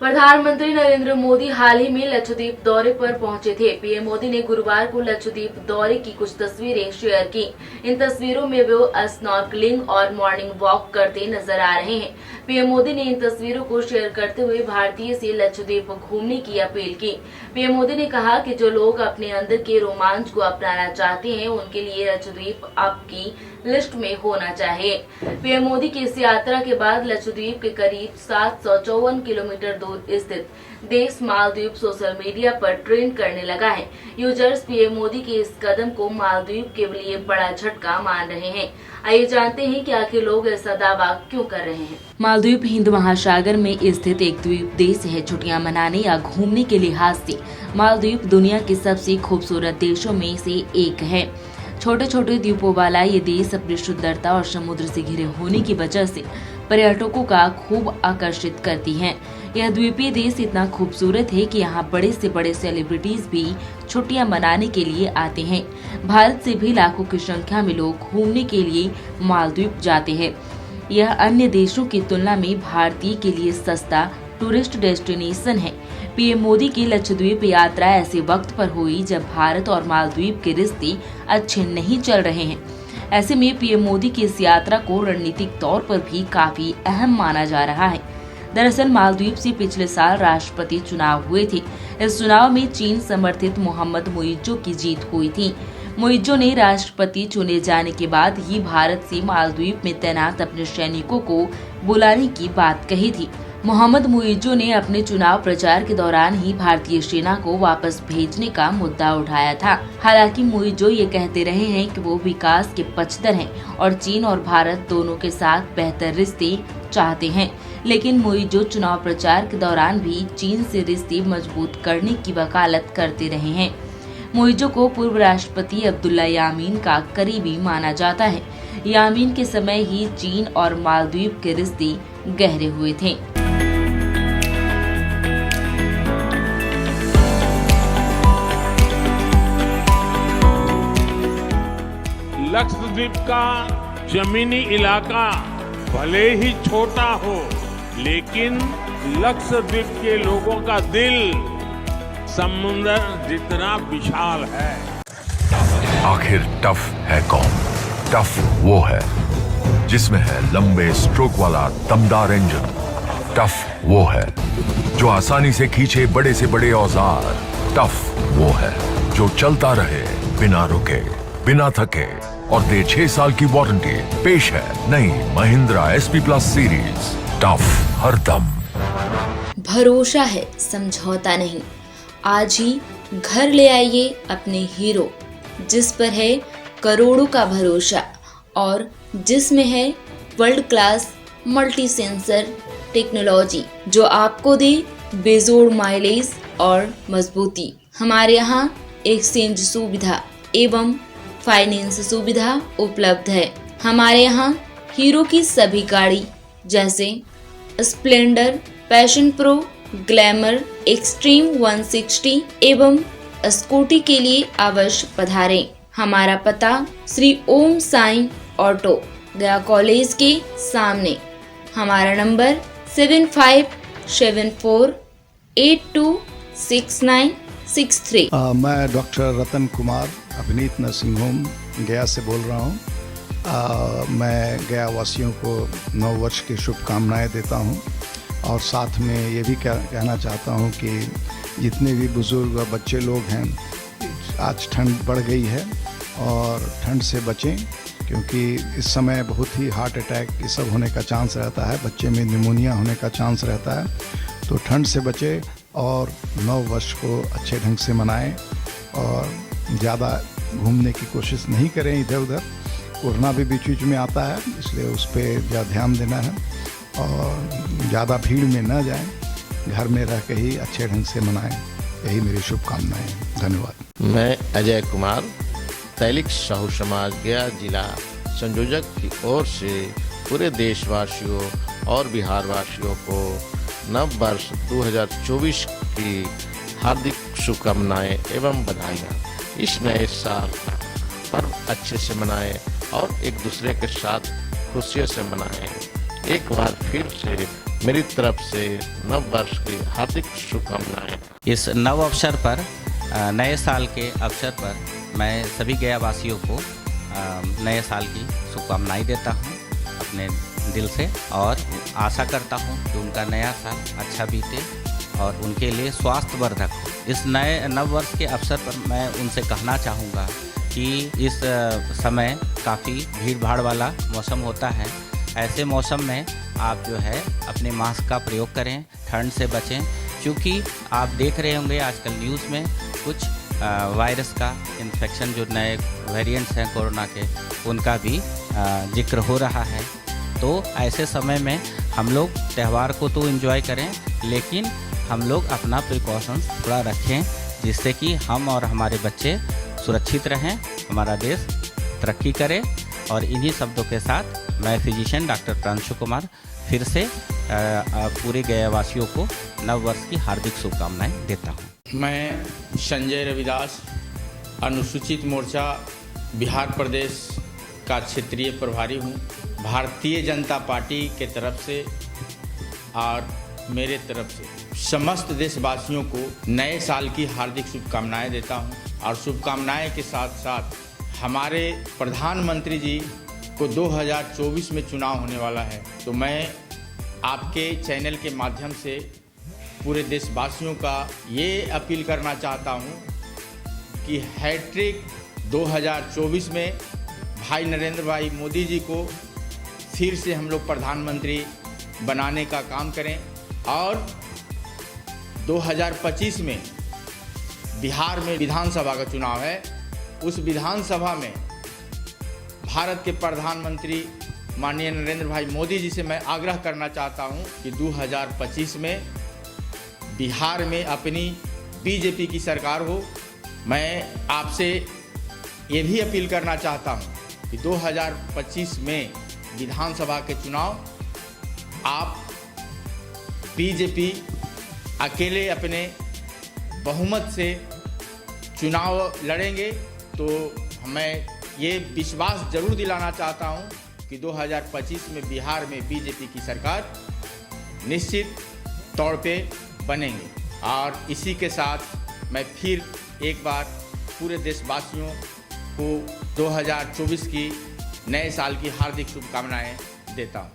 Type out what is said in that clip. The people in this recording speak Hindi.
प्रधानमंत्री नरेंद्र मोदी हाल ही में लक्षद्वीप दौरे पर पहुंचे थे। पीएम मोदी ने गुरुवार को लक्षद्वीप दौरे की कुछ तस्वीरें शेयर की। इन तस्वीरों में वे स्नॉर्कलिंग और मॉर्निंग वॉक करते नजर आ रहे हैं। पीएम मोदी ने इन तस्वीरों को शेयर करते हुए भारतीय से लक्षद्वीप घूमने की अपील की। पीएम मोदी ने कहा कि जो लोग अपने अंदर के रोमांच को अपनाना चाहते हैं, उनके लिए लक्षद्वीप आपकी लिस्ट में होना चाहिए। पीएम मोदी की इस यात्रा के बाद लक्षद्वीप के करीब 754 किलोमीटर दूर स्थित देश मालदीव सोशल मीडिया पर ट्रेंड करने लगा है। यूजर्स पीएम मोदी के इस कदम को मालदीव के लिए बड़ा झटका मान रहे हैं। आइए जानते हैं कि आखिर लोग ऐसा दावा क्यों कर रहे हैं। मालदीव हिंद महासागर में स्थित एक द्वीप देश है। छुट्टियां मनाने या घूमने के लिहाज से मालदीव दुनिया के सबसे खूबसूरत देशों में से एक है। छोटे छोटे द्वीपों वाला ये देश अपनी सुंदरता और समुद्र से घिरे होने की वजह से पर्यटकों का खूब आकर्षित करती है। यह द्वीपीय देश इतना खूबसूरत है कि यहाँ बड़े से बड़े सेलिब्रिटीज भी छुट्टियां मनाने के लिए आते हैं। भारत से भी लाखों की संख्या में लोग घूमने के लिए मालदीव जाते हैं। यह अन्य देशों की तुलना में भारतीय के लिए सस्ता टूरिस्ट डेस्टिनेशन है। पीएम मोदी की लक्षद्वीप यात्रा ऐसे वक्त पर हुई जब भारत और मालदीव के रिश्ते अच्छे नहीं चल रहे हैं। ऐसे में पीएम मोदी की इस यात्रा को रणनीतिक तौर पर भी काफी अहम माना जा रहा है। दरअसल मालदीव से पिछले साल राष्ट्रपति चुनाव हुए थे। इस चुनाव में चीन समर्थित मोहम्मद मुइज्जो की जीत हुई थी। मुइज्जो ने राष्ट्रपति चुने जाने के बाद ही भारत से मालदीव में तैनात अपने सैनिकों को बुलाने की बात कही थी। मोहम्मद मुइज्जो ने अपने चुनाव प्रचार के दौरान ही भारतीय सेना को वापस भेजने का मुद्दा उठाया था। हालांकि मुइज्जो ये कहते रहे हैं कि वो विकास के पक्षधर हैं और चीन और भारत दोनों के साथ बेहतर रिश्ते चाहते हैं। लेकिन मुइज्जो चुनाव प्रचार के दौरान भी चीन से रिश्ते मजबूत करने की वकालत करते रहे हैं। मुइज्जो को पूर्व राष्ट्रपति अब्दुल्ला यामीन का करीबी माना जाता है। यामीन के समय ही चीन और मालदीव के रिश्ते गहरे हुए थे। लक्षद्वीप का जमीनी इलाका भले ही छोटा हो, लेकिन लक्षद्वीप के लोगों का दिल समुद्र जितना विशाल है। आखिर टफ है कौन? टफ वो है जिसमें है लंबे स्ट्रोक वाला दमदार इंजन। टफ वो है जो आसानी से खींचे बड़े से बड़े औजार। टफ वो है जो चलता रहे बिना रुके, बिना थके और दे 6 साल की वारंटी। पेश है नई Mahindra SP plus series. Tough हरदम। भरोसा है, समझौता नहीं। आज ही घर ले आइए अपने हीरो, जिस पर है करोड़ों का भरोसा और जिसमें है world class multi sensor technology, जो आपको दे बेजोड़ माइलेज और मजबूती। हमारे यहाँ एक्सचेंज सुविधा एवं फाइनेंस सुविधा उपलब्ध है। हमारे यहाँ हीरो की सभी गाड़ी जैसे Splendor, passion pro, glamour, extreme 160 एवं स्कूटी के लिए अवश्य पधारें। हमारा पता श्री ओम साई ऑटो, गया कॉलेज के सामने। हमारा नंबर 7574826963। मैं डॉक्टर रतन कुमार अभिनीत नर्सिंग होम गया से बोल रहा हूँ। मैं गया वासियों को नव वर्ष की शुभकामनाएं देता हूँ और साथ में ये भी कहना चाहता हूँ कि जितने भी बुज़ुर्ग व बच्चे लोग हैं, आज ठंड बढ़ गई है और ठंड से बचें, क्योंकि इस समय बहुत ही हार्ट अटैक ये सब होने का चांस रहता है, बच्चे में निमोनिया होने का चांस रहता है। तो ठंड से बचें और नव वर्ष को अच्छे ढंग से मनाएं और ज़्यादा घूमने की कोशिश नहीं करें इधर उधर। कोरोना भी बीच बीच में आता है, इसलिए उस पर ज़्यादा ध्यान देना है और ज़्यादा भीड़ में न जाएं, घर में रह के ही अच्छे ढंग से मनाएं। यही मेरी शुभकामनाएं हैं। धन्यवाद। मैं अजय कुमार, तैलिक साहू समाज गया जिला संयोजक की ओर से पूरे देशवासियों और बिहार वासियों को नव वर्ष 2024 की हार्दिक शुभकामनाएं एवं बधाइयाँ। इस नए साल पर्व अच्छे से मनाएं और एक दूसरे के साथ खुशियों से मनाएं। एक बार फिर से मेरी तरफ से नव वर्ष की हार्दिक शुभकामनाएं। इस नव अवसर पर नए साल के अवसर पर मैं सभी गया वासियों को नए साल की शुभकामनाएं देता हूं अपने दिल से, और आशा करता हूं कि उनका नया साल अच्छा बीते और उनके लिए स्वास्थ्यवर्धक हो। इस नए नव वर्ष के अवसर पर मैं उनसे कहना चाहूँगा कि इस समय काफ़ी भीड़ भाड़ वाला मौसम होता है। ऐसे मौसम में आप जो है अपने मास्क का प्रयोग करें, ठंड से बचें, क्योंकि आप देख रहे होंगे आजकल न्यूज़ में कुछ वायरस का इन्फेक्शन, जो नए वेरिएंट्स हैं कोरोना के, उनका भी जिक्र हो रहा है। तो ऐसे समय में हम लोग त्यौहार को तो एंजॉय करें, लेकिन हम लोग अपना प्रिकॉशंस थोड़ा रखें, जिससे कि हम और हमारे बच्चे सुरक्षित रहें, हमारा देश तरक्की करे। और इन्हीं शब्दों के साथ मैं फिजिशियन डॉक्टर प्रांशु कुमार फिर से पूरे गया वासियों को नव वर्ष की हार्दिक शुभकामनाएं देता हूं। मैं संजय रविदास, अनुसूचित मोर्चा बिहार प्रदेश का क्षेत्रीय प्रभारी हूं। भारतीय जनता पार्टी के तरफ से और मेरे तरफ से समस्त देशवासियों को नए साल की हार्दिक शुभकामनाएं देता हूं। और शुभकामनाएं के साथ साथ हमारे प्रधानमंत्री जी को 2024 में चुनाव होने वाला है, तो मैं आपके चैनल के माध्यम से पूरे देशवासियों का ये अपील करना चाहता हूँ कि हैट्रिक 2024 में भाई नरेंद्र भाई मोदी जी को फिर से हम लोग प्रधानमंत्री बनाने का काम करें। और 2025 में बिहार में विधानसभा का चुनाव है, उस विधानसभा में भारत के प्रधानमंत्री माननीय नरेंद्र भाई मोदी जी से मैं आग्रह करना चाहता हूं कि 2025 में बिहार में अपनी बीजेपी की सरकार हो। मैं आपसे ये भी अपील करना चाहता हूं कि 2025 में विधानसभा के चुनाव आप बीजेपी अकेले अपने बहुमत से चुनाव लड़ेंगे, तो मैं ये विश्वास जरूर दिलाना चाहता हूं कि 2025 में बिहार में बीजेपी की सरकार निश्चित तौर पे बनेंगे। और इसी के साथ मैं फिर एक बार पूरे देशवासियों को 2024 की नए साल की हार्दिक शुभकामनाएं देता हूं।